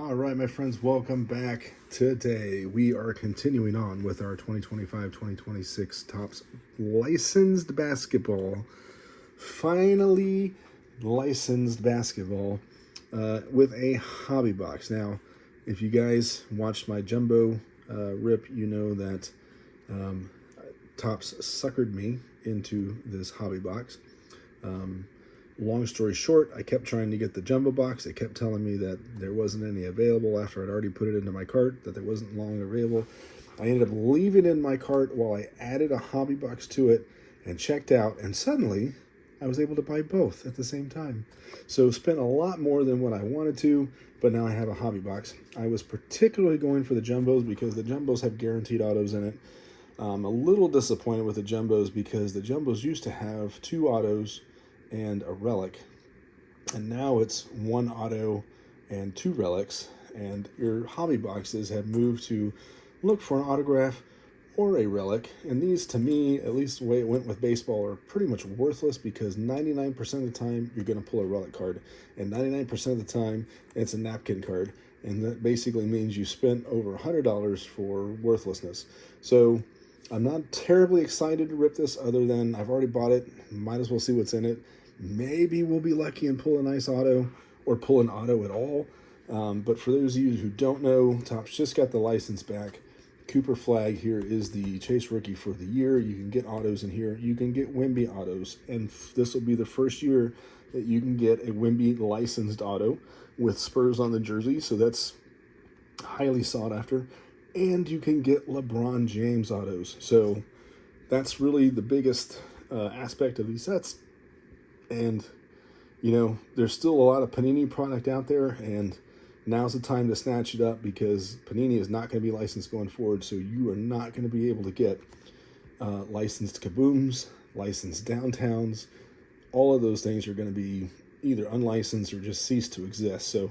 All right, my friends, welcome back. Today we are continuing on with our 2025-2026 Topps licensed basketball. Finally licensed basketball with a hobby box. Now, if you guys watched my jumbo rip, you know that Topps suckered me into this hobby box. Long story short, I kept trying to get the jumbo box. They kept telling me that there wasn't any available after I'd already put it into my cart, that there wasn't long available. I ended up leaving it in my cart while I added a hobby box to it and checked out, and suddenly I was able to buy both at the same time. So spent a lot more than what I wanted to, but now I have a hobby box. I was particularly going for the jumbos because the jumbos have guaranteed autos in it. I'm a little disappointed with the jumbos because the jumbos used to have 2 autos and a relic, and now it's 1 auto and 2 relics, and your hobby boxes have moved to look for an autograph or a relic. And these, to me, at least the way it went with baseball, are pretty much worthless because 99% of the time you're going to pull a relic card, and 99% of the time it's a napkin card, and that basically means you spent over $100 for worthlessness. So I'm not terribly excited to rip this, other than I've already bought it, might as well see what's in it. Maybe we'll be lucky and pull a nice auto, or pull an auto at all. But for those of you who don't know, Topps just got the license back. Cooper Flag here is the Chase Rookie for the year. You can get autos in here. You can get Wemby autos, and this will be the first year that you can get a Wemby licensed auto with Spurs on the jersey, so that's highly sought after. And you can get LeBron James autos. So that's really the biggest aspect of these sets. And, you know, there's still a lot of Panini product out there, and now's the time to snatch it up because Panini is not going to be licensed going forward. So you are not going to be able to get licensed Kabooms, licensed Downtowns. All of those things are going to be either unlicensed or just cease to exist. So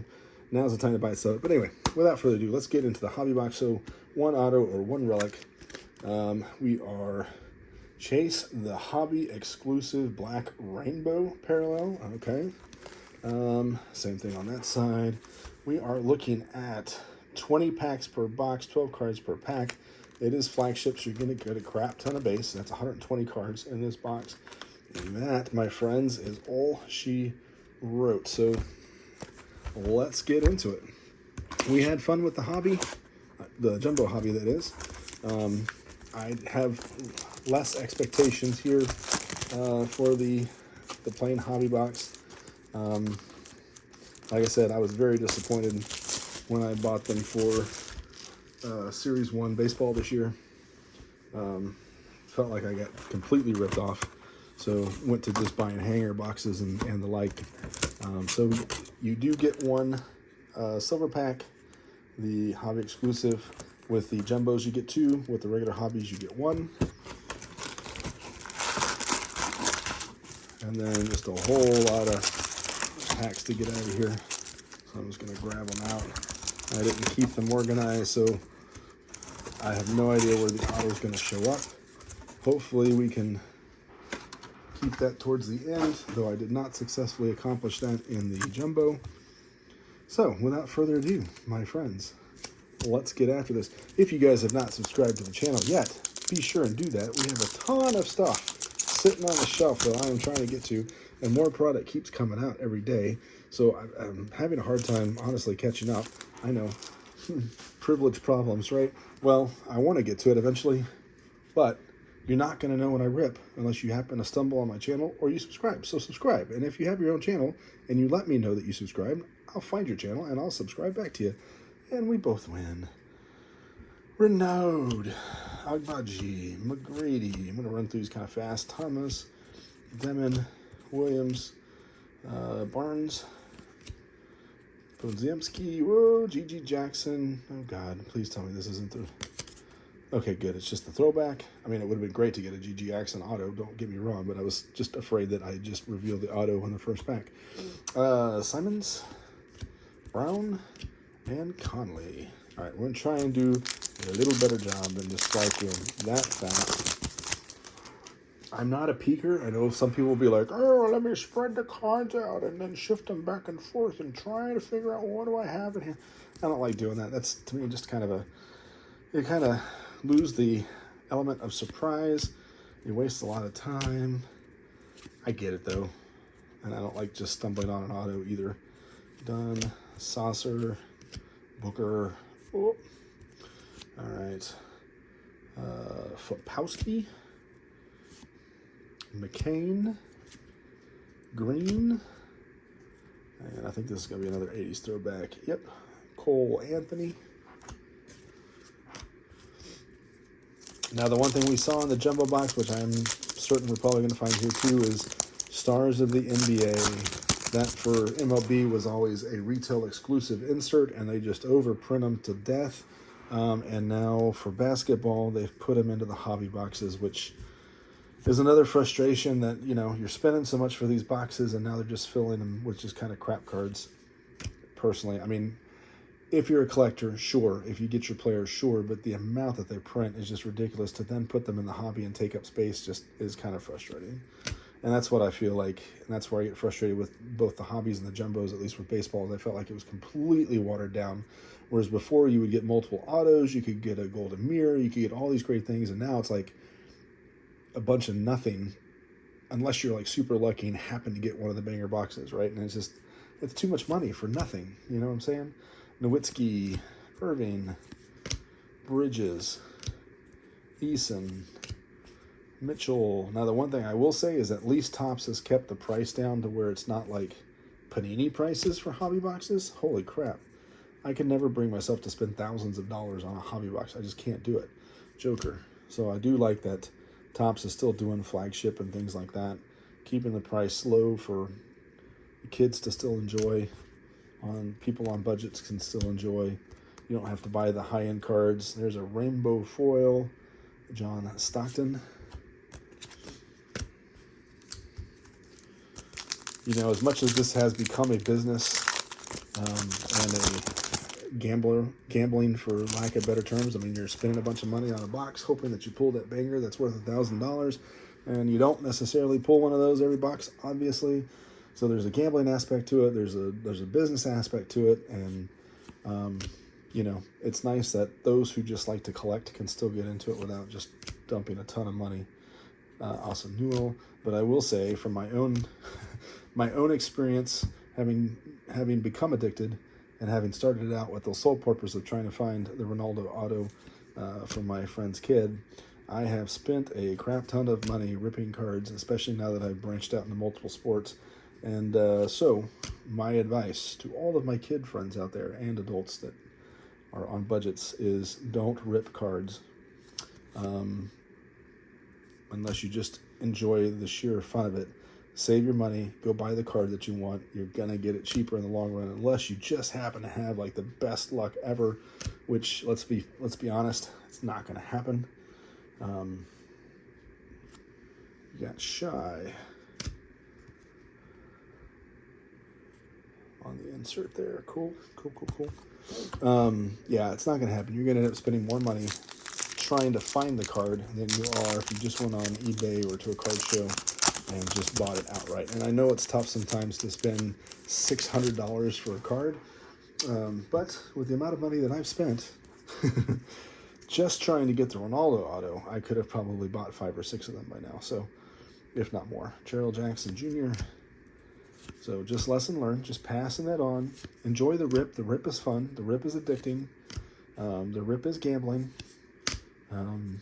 now's the time to buy stuff. But anyway, without further ado, let's get into the hobby box. So 1 auto or 1 relic. We are Chase, the hobby exclusive Black Rainbow parallel. Okay. Same thing on that side. We are looking at 20 packs per box, 12 cards per pack. It is flagship, so you're going to get a crap ton of base. That's 120 cards in this box. And that, my friends, is all she wrote. So let's get into it. We had fun with the hobby, the jumbo hobby that is. I have less expectations here for the plain hobby box. Like I said, I was very disappointed when I bought them for Series 1 baseball this year. Felt like I got completely ripped off. So went to just buying hanger boxes and the like. So you do get 1 silver pack, the hobby exclusive. With the jumbos, you get 2. With the regular hobbies, you get 1. And then just a whole lot of packs to get out of here. So I'm just going to grab them out. I didn't keep them organized, so I have no idea where the auto is going to show up. Hopefully we can keep that towards the end, though I did not successfully accomplish that in the jumbo. So without further ado, my friends, let's get after this. If you guys have not subscribed to the channel yet, be sure and do that. We have a ton of stuff sitting on the shelf that I am trying to get to, and more product keeps coming out every day. So I'm having a hard time, honestly, catching up. I know, privilege problems, right? Well, I want to get to it eventually, but you're not going to know when I rip unless you happen to stumble on my channel or you subscribe. So subscribe. And if you have your own channel and you let me know that you subscribed, I'll find your channel and I'll subscribe back to you. And we both win. Renaud, Agbaji, McGrady. I'm going to run through these kind of fast. Thomas, Demon, Williams, Barnes, Podziemski, whoa, G.G. Jackson. Oh, God, please tell me this isn't the... Okay, good. It's just the throwback. I mean, it would have been great to get a G.G. Jackson auto, don't get me wrong, but I was just afraid that I just revealed the auto on the first pack. Simons, Brown, and Conley. All right, we're going to try and do a little better job than just slide through them that fast. I'm not a peeker. I know some people will be like, oh, let me spread the cards out and then shift them back and forth and try to figure out what do I have in here. I don't like doing that. That's, to me, just kind of you kind of lose the element of surprise. You waste a lot of time. I get it, though. And I don't like just stumbling on an auto either. Done. Saucer. Booker. Oh. All right. Fopowski. McCain. Green. And I think this is going to be another 80s throwback. Yep. Cole Anthony. Now, the one thing we saw in the jumbo box, which I'm certain we're probably going to find here too, is Stars of the NBA. That for MLB was always a retail exclusive insert, and they just overprint them to death. And now for basketball, they've put them into the hobby boxes, which is another frustration that, you know, you're spending so much for these boxes, and now they're just filling them with just kind of crap cards. Personally, I mean, if you're a collector, sure. If you get your players, sure. But the amount that they print is just ridiculous. To then put them in the hobby and take up space just is kind of frustrating. And that's what I feel like. And that's where I get frustrated with both the hobbies and the jumbos, at least with baseball. I felt like it was completely watered down. Whereas before you would get multiple autos, you could get a golden mirror, you could get all these great things. And now it's like a bunch of nothing unless you're like super lucky and happen to get one of the banger boxes, right? And it's too much money for nothing. You know what I'm saying? Nowitzki, Irving, Bridges, Eason, Mitchell. Now, the one thing I will say is at least Topps has kept the price down to where it's not like Panini prices for hobby boxes. Holy crap. I could never bring myself to spend thousands of dollars on a hobby box. I just can't do it. Joker. So I do like that Topps is still doing flagship and things like that, keeping the price low for the kids to still enjoy. People on budgets can still enjoy. You don't have to buy the high-end cards. There's a rainbow foil, John Stockton. You know, as much as this has become a business and a gambling for lack of better terms, I mean, you're spending a bunch of money on a box hoping that you pull that banger that's worth $1,000, and you don't necessarily pull one of those every box, obviously. So there's a gambling aspect to it. There's a business aspect to it, and you know, it's nice that those who just like to collect can still get into it without just dumping a ton of money. Awesome Newell, but I will say from my own my own experience, having become addicted and having started it out with the sole purpose of trying to find the Ronaldo auto for my friend's kid, I have spent a crap ton of money ripping cards, especially now that I've branched out into multiple sports. And so my advice to all of my kid friends out there and adults that are on budgets is don't rip cards unless you just enjoy the sheer fun of it. Save your money, go buy the card that you want. You're gonna get it cheaper in the long run, unless you just happen to have like the best luck ever, which let's be honest, it's not gonna happen. You got Shy on the insert there. Cool. Yeah, it's not going to happen. You're going to end up spending more money trying to find the card than you are if you just went on eBay or to a card show and just bought it outright. And I know it's tough sometimes to spend $600 for a card, but with the amount of money that I've spent just trying to get the Ronaldo auto, I could have probably bought 5 or 6 of them by now. So, if not more. Gerald Jackson Jr., so just lesson learned, just passing that on. Enjoy the rip. The rip is fun. The rip is addicting. The rip is gambling. And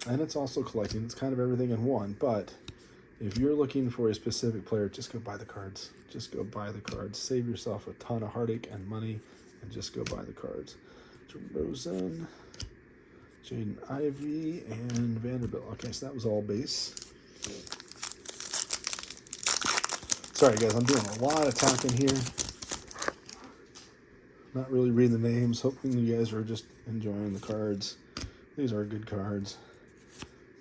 it's also collecting. It's kind of everything in one. But if you're looking for a specific player, just go buy the cards. Just go buy the cards. Save yourself a ton of heartache and money and just go buy the cards. DeRozan, Jaden Ivey, and Vanderbilt. Okay, so that was all base. Sorry, guys, I'm doing a lot of talking here. Not really reading the names. Hoping you guys are just enjoying the cards. These are good cards.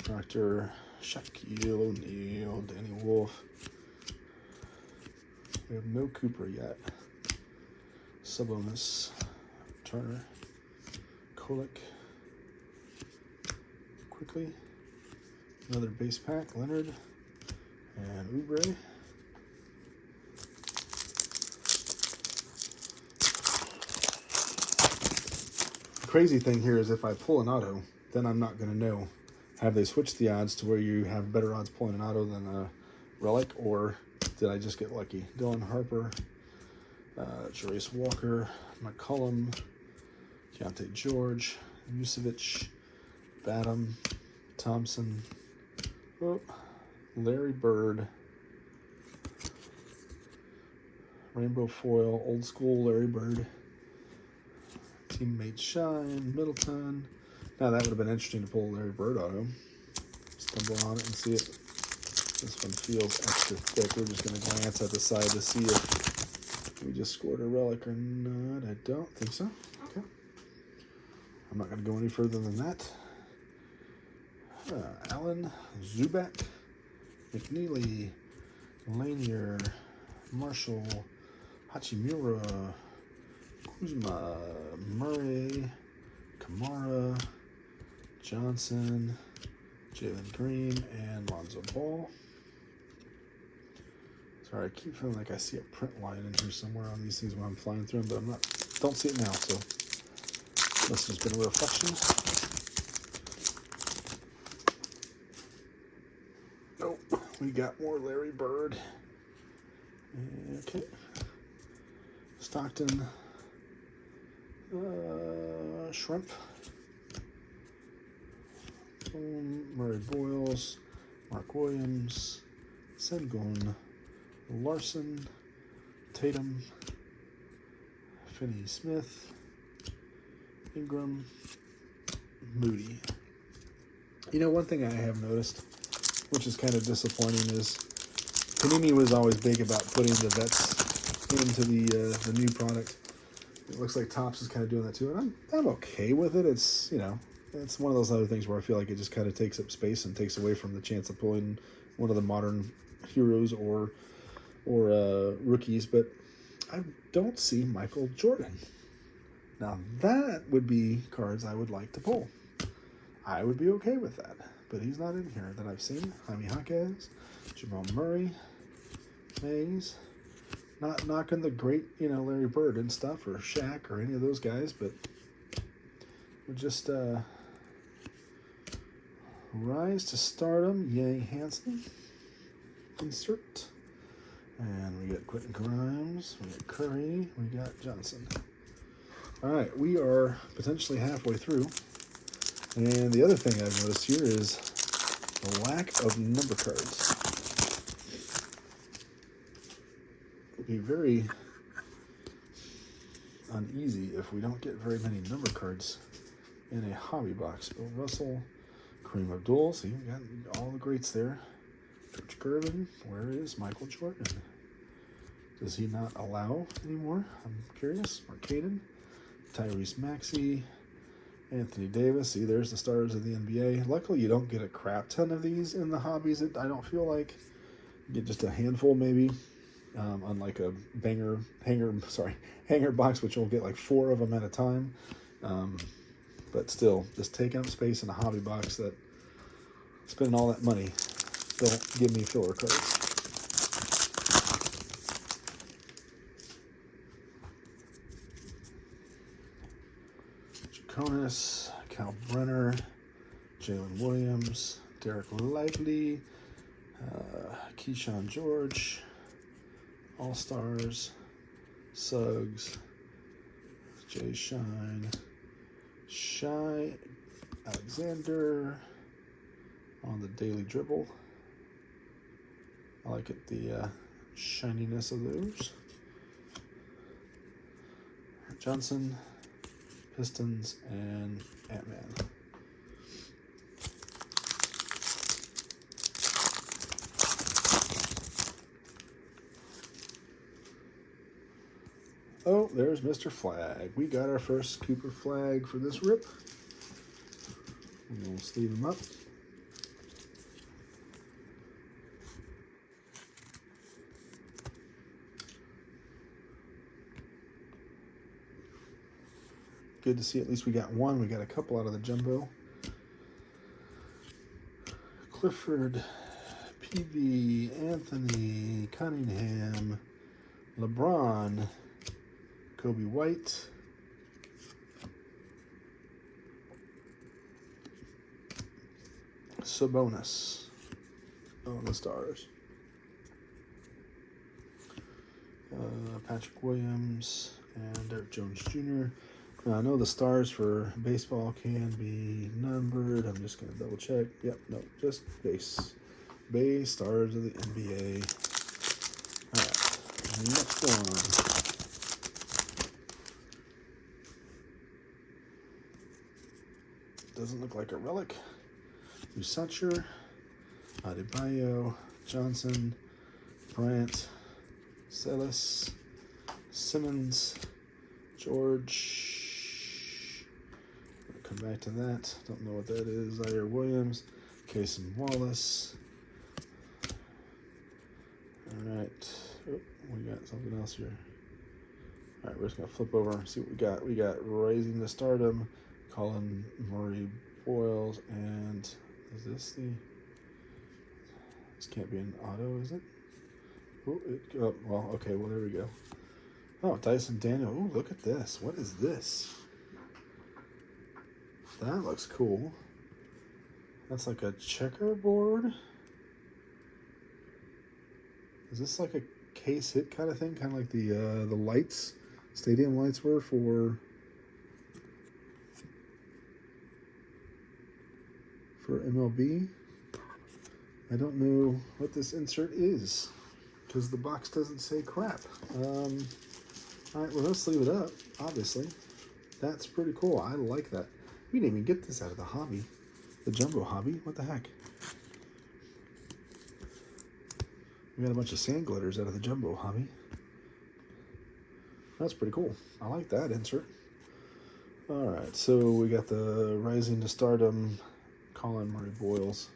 Dr. Shaquille O'Neal, Danny Wolf. We have no Cooper yet. Sabonis, Turner, Kolek. Quickly. Another base pack, Leonard and Oubre. The crazy thing here is if I pull an auto, then I'm not going to know. Have they switched the odds to where you have better odds pulling an auto than a relic, or did I just get lucky? Dylan Harper, Jarace Walker, McCollum, Keontae George, Vucevic, Batum, Thompson, Larry Bird, Rainbow Foil, old school Larry Bird, Teammate Shine, Middleton. Now that would have been interesting to pull Larry Bird auto. Stumble on it and see it. This one feels extra thick. We're just going to glance at the side to see if we just scored a relic or not. I don't think so. Okay. I'm not going to go any further than that. Allen, Zubac, McNeely, Lanier, Marshall, Hachimura, Kuzma, Murray, Kamara, Johnson, Jalen Green, and Lonzo Ball. Sorry, I keep feeling like I see a print line in here somewhere on these things when I'm flying through them, but don't see it now, so this has been a reflection. Nope, we got more Larry Bird. Okay. Stockton, Shrimp, Murray Boyles, Mark Williams, Sengun, Larson, Tatum, Finney Smith, Ingram, Moody. You know, one thing I have noticed, which is kind of disappointing, is Panini was always big about putting the vets into the new product. It looks like Topps is kind of doing that too, and I'm okay with it. It's, you know, it's one of those other things where I feel like it just kind of takes up space and takes away from the chance of pulling one of the modern heroes or rookies. But I don't see Michael Jordan. Now that would be cards I would like to pull. I would be okay with that, but he's not in here that I've seen. Jaime Jaquez, Jamal Murray, Mays. Not knocking the great, you know, Larry Bird and stuff, or Shaq, or any of those guys, but we're just rise to stardom. Yang Hansen, insert, and we got Quentin Grimes, we got Curry, we got Johnson. All right, we are potentially halfway through, and the other thing I've noticed here is the lack of number cards. Be very uneasy if we don't get very many number cards in a hobby box. Bill Russell, Kareem Abdul, see, we got all the greats there. George Gervin, where is Michael Jordan? Does he not allow anymore? I'm curious. Mark Caden, Tyrese Maxey, Anthony Davis. See, there's the stars of the NBA. Luckily, you don't get a crap ton of these in the hobbies. I don't feel like you get just a handful maybe. Unlike a hanger box, which you'll get like 4 of them at a time. But still, just taking up space in a hobby box that spending all that money. Don't give me filler cards. Jaconis, Cal Brenner, Jalen Williams, Derek Lively, Keyshawn George, All-Stars, Suggs, Jay Shine, Shy Alexander on the Daily Dribble. I like it, the shininess of those. Johnson, Pistons, and Ant-Man. Oh, there's Mr. Flag. We got our first Cooper Flag for this rip. We'll sleeve him up. Good to see at least we got one. We got a couple out of the jumbo. Clifford, PV, Anthony, Cunningham, LeBron, Kobe White, Sabonis on the Stars. Patrick Williams and Derek Jones Jr. Now, I know the stars for baseball can be numbered. I'm just going to double check. Yep, no, just base. Base stars of the NBA. All right, next one. Doesn't look like a relic. Usacher, Adebayo, Johnson, Bryant, Celis, Simmons, George. Come back to that. Don't know what that is. Zaire Williams, Cason Wallace. All right. Oh, we got something else here. All right, we're just gonna flip over and see what we got. We got Rising to Stardom, Colin Murray Boyles, and is this the? This can't be an auto, is it? Oh, well, okay, well, there we go. Oh, Dyson Daniel. Oh, look at this. What is this? That looks cool. That's like a checkerboard. Is this like a case hit kind of thing? Kind of like the lights, stadium lights were for MLB. I don't know what this insert is, because the box doesn't say crap. All right, well, let's leave it up, obviously. That's pretty cool. I like that. We didn't even get this out of the hobby. The Jumbo hobby. What the heck? We got a bunch of sand glitters out of the Jumbo hobby. That's pretty cool. I like that insert. All right, so we got the Rising to Stardom, Colin Murray Boyles,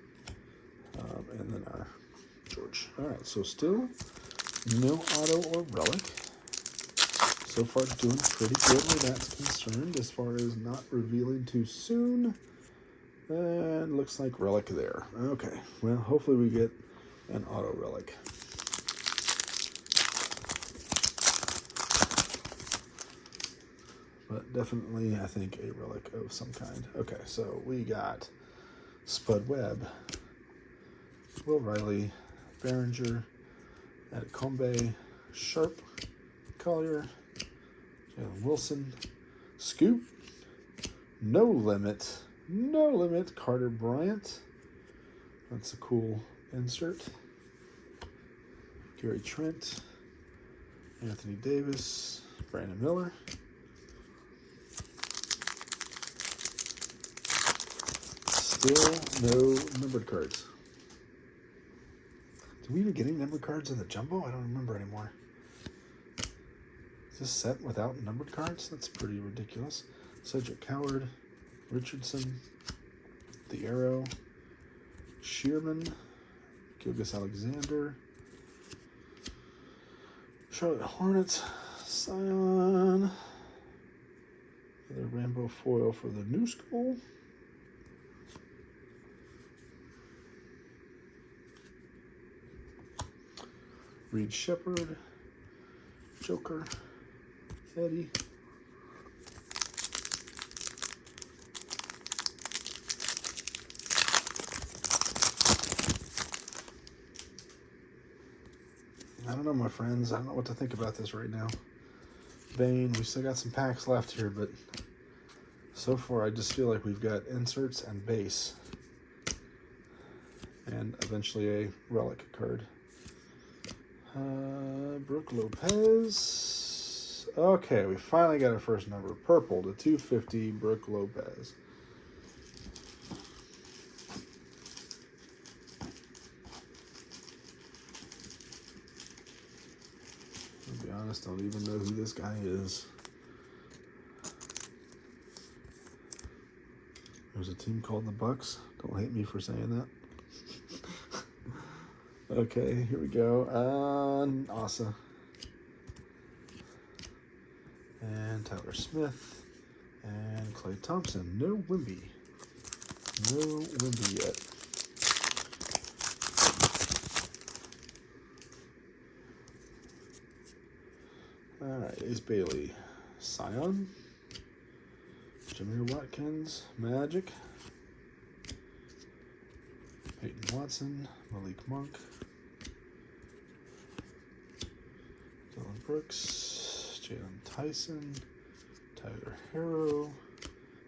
and then our George. All right, so still no auto or relic. So far doing pretty good where that's concerned as far as not revealing too soon. And looks like relic there. Okay, well, hopefully we get an auto relic. But definitely, I think, a relic of some kind. Okay, so we got Spud Webb, Will Riley, Behringer, Adekombe, Sharp, Collier, Jalen Wilson, Scoop, No Limit, Carter Bryant. That's a cool insert. Gary Trent, Anthony Davis, Brandon Miller. Still no numbered cards. Did we even get any numbered cards in the Jumbo? I don't remember anymore. Is this set without numbered cards? That's pretty ridiculous. Cedric Howard, Richardson, The Arrow, Shearman, Gilgeous Alexander, Charlotte Hornets, Scion, another Rambo foil for the new school. Reed Shepard, Joker, Eddie, I don't know, my friends. I don't know what to think about this right now. Bane, we still got some packs left here, but so far I just feel like we've got inserts and base. And eventually a relic card. Brooke Lopez. Okay, we finally got our first number. Purple to 250, Brooke Lopez. To be honest, I don't even know who this guy is. There's a team called the Bucks. Don't hate me for saying that. Okay, here we go. Asa. And Tyler Smith. And Klay Thompson. No Wemby. No Wemby yet. All right, Ace Bailey, Scion, Jameer Watkins, Magic, Peyton Watson, Malik Monk, Dylan Brooks, Jalen Tyson, Tyler Harrow,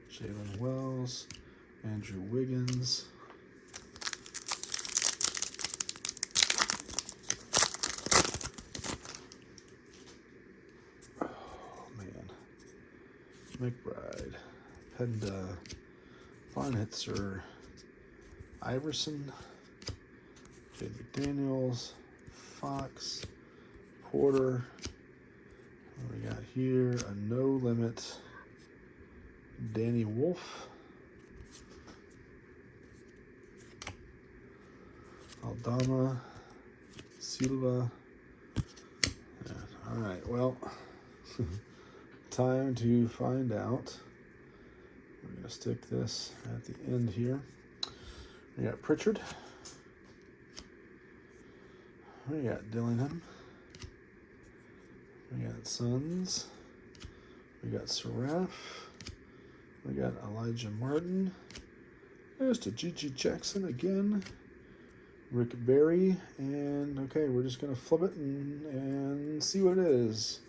Jalen Wells, Andrew Wiggins, McBride, Penda, Bonhitzer, Iverson, Jay McDaniels, Fox, Porter. What we got here? A no limit, Danny Wolf, Aldama, Silva. Yeah. All right, well. Time to find out. We're going to stick this at the end here. We got Pritchard. We got Dillingham. We got Sons. We got Seraph. We got Elijah Martin. There's to Gigi Jackson again. Rick Barry. And okay, we're just going to flip it and see what it is.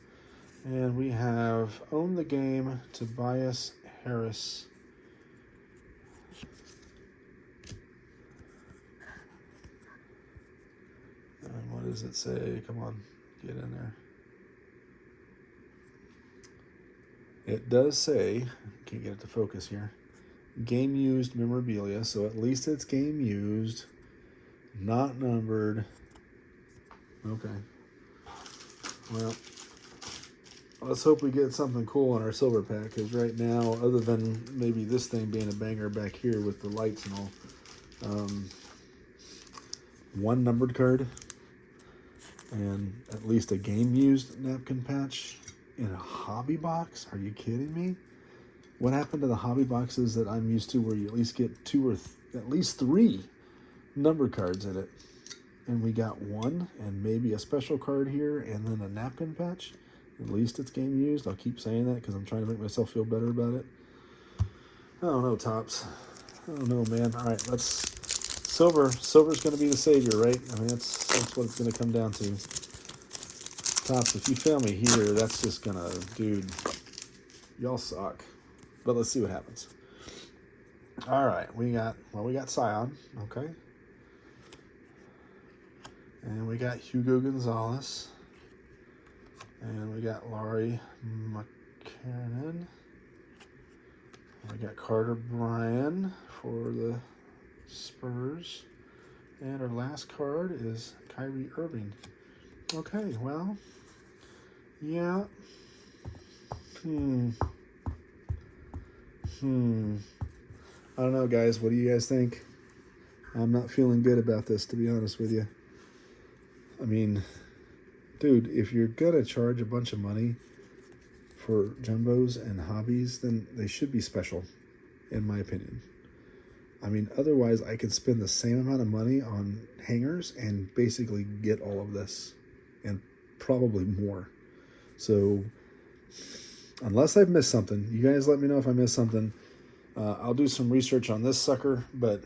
And we have Own the Game, Tobias Harris. And what does it say? Come on, get in there. It does say, can't get it to focus here, game used memorabilia, so at least it's game used, not numbered. Okay. Well, let's hope we get something cool on our silver pack, because right now, other than maybe this thing being a banger back here with the lights and all, one numbered card and at least a game-used napkin patch in a hobby box? Are you kidding me? What happened to the hobby boxes that I'm used to where you at least get two or at least three numbered cards in it? And we got one and maybe a special card here and then a napkin patch. At least it's game used. I'll keep saying that because I'm trying to make myself feel better about it. I don't know, Topps. I don't know, man. All right, let's... Silver's going to be the savior, right? I mean, that's what it's going to come down to. Topps, if you fail me here, that's just going to... Dude, y'all suck. But let's see what happens. All right, we got Scion, okay? And we got Hugo Gonzalez. And we got Laurie McKinnon. We got Carter Bryan for the Spurs. And our last card is Kyrie Irving. Okay, well, yeah. I don't know, guys. What do you guys think? I'm not feeling good about this, to be honest with you. I mean... Dude, if you're going to charge a bunch of money for jumbos and hobbies, then they should be special, in my opinion. I mean, otherwise, I could spend the same amount of money on hangers and basically get all of this, and probably more. So, unless I've missed something, you guys let me know if I missed something. I'll do some research on this sucker, but,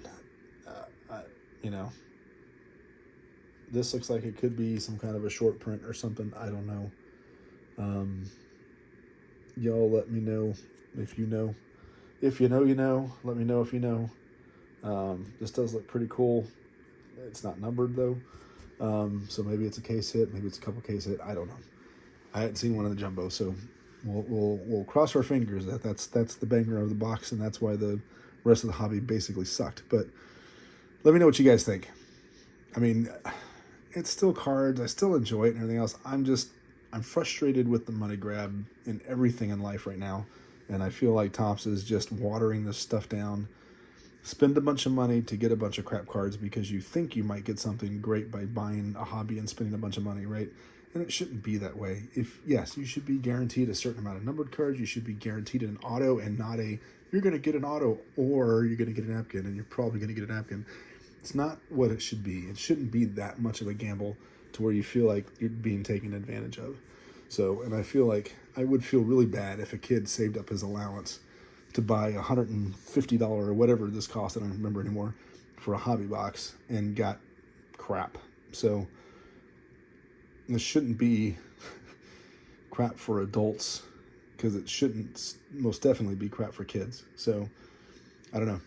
you know... This looks like it could be some kind of a short print or something. I don't know. Y'all let me know if you know. If you know, you know. Let me know if you know. This does look pretty cool. It's not numbered, though. So maybe it's a case hit. Maybe it's a couple case hit. I don't know. I hadn't seen one in the jumbo, so we'll cross our fingers that that's the banger of the box, and that's why the rest of the hobby basically sucked. But let me know what you guys think. I mean... It's still cards. I still enjoy it and everything else. I'm frustrated with the money grab in everything in life right now. And I feel like Topps is just watering this stuff down. Spend a bunch of money to get a bunch of crap cards because you think you might get something great by buying a hobby and spending a bunch of money, right? And it shouldn't be that way. Yes, you should be guaranteed a certain amount of numbered cards. You should be guaranteed an auto and not you're going to get an auto or you're going to get a napkin, and you're probably going to get a napkin. It's not what it should be. It shouldn't be that much of a gamble to where you feel like you're being taken advantage of. So, and I feel like I would feel really bad if a kid saved up his allowance to buy $150 or whatever this cost, I don't remember anymore, for a hobby box and got crap. So this shouldn't be crap for adults, because it shouldn't most definitely be crap for kids. So I don't know.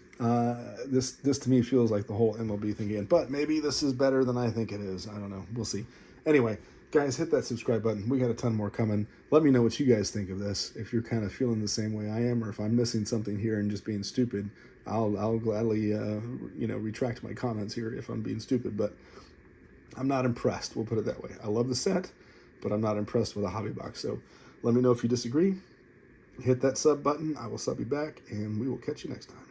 This to me feels like the whole MLB thing again, but maybe this is better than I think it is. I don't know. We'll see. Anyway, guys, hit that subscribe button. We got a ton more coming. Let me know what you guys think of this. If you're kind of feeling the same way I am, or if I'm missing something here and just being stupid, I'll gladly retract my comments here if I'm being stupid. But I'm not impressed. We'll put it that way. I love the set, but I'm not impressed with a hobby box. So let me know if you disagree. Hit that sub button. I will sub you back, and we will catch you next time.